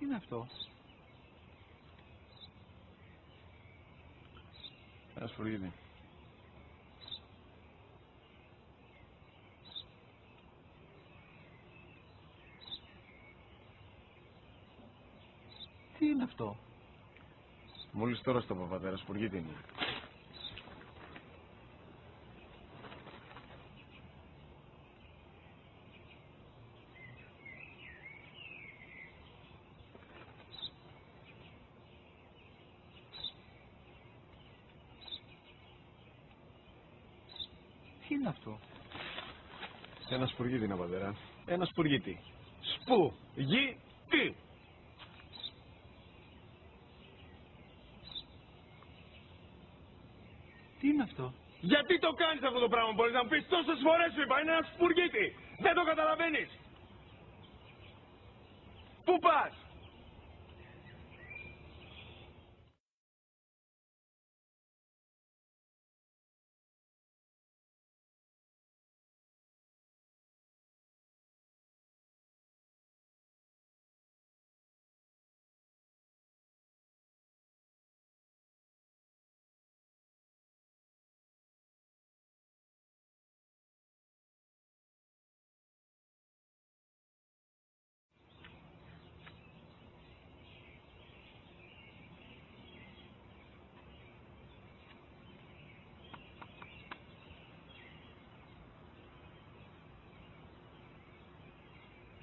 είναι αυτό? Ένα σφουργίτη. Τι είναι αυτό? Μόλις τώρα στο πατέρα, σφουργίτη είναι. Τι είναι αυτό? Ένα σπουργίτη είναι, πατέρα. Ένα σπουργίτη. Σπου-γι-τι. Τι είναι αυτό? Γιατί το κάνεις αυτό το πράγμα, μπορείς να μου πεις? Τόσες φορές σου είπα, είναι ένα σπουργίτη. Δεν το καταλαβαίνεις. Πού πας?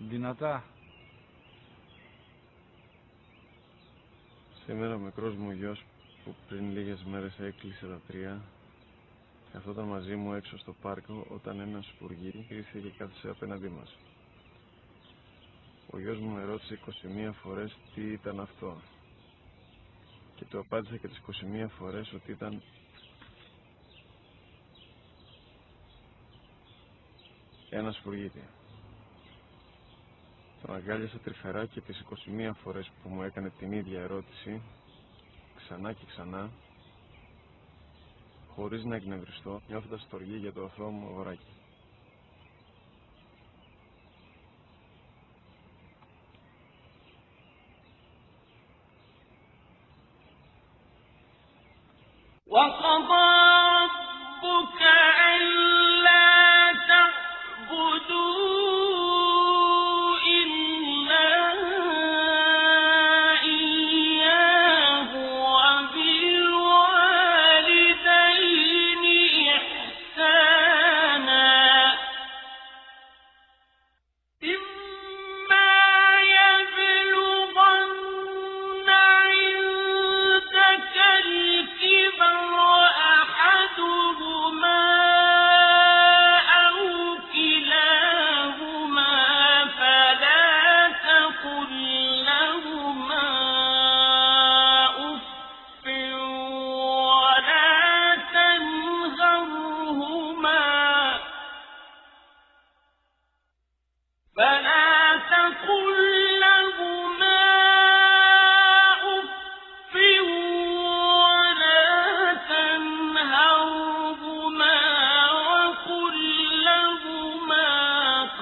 Δυνατά. Σήμερα ο μικρός μου γιος που πριν λίγες μέρες έκλεισε τα 3 καθόταν μαζί μου έξω στο πάρκο όταν ένα σπουργίτη ήρθε και κάθισε απέναντί μας. Ο γιος μου με ρώτησε 21 φορές τι ήταν αυτό και του απάντησα και τις 21 φορές ότι ήταν ένα σπουργίτη. Τον αγκάλιασα τρυφερά και τις 21 φορές που μου έκανε την ίδια ερώτηση, ξανά και ξανά, χωρίς να εκνευριστώ, νιώθοντας στοργή για το αθώο μου αγοράκι. وَقَضَى رَبُّكَ أَلَّا تَعْبُدُوا إِلَّا إِيَّاهُ وَبِالْوَالِدَيْنِ إِحْسَانًا إِمَّا يَبْلُغَنَّ عِندَكَ الْكِبَرَ أَحَدُهُمَا أَوْ كِلَاهُمَا فَلَا تَقُل لَّهُمَا أُفٍّ وَلَا تَنْهَرْهُمَا وَقُل لَّهُمَا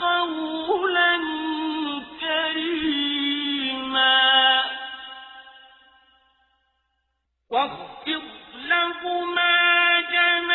قَوْلًا كَرِيمًا واخفض لهما جناح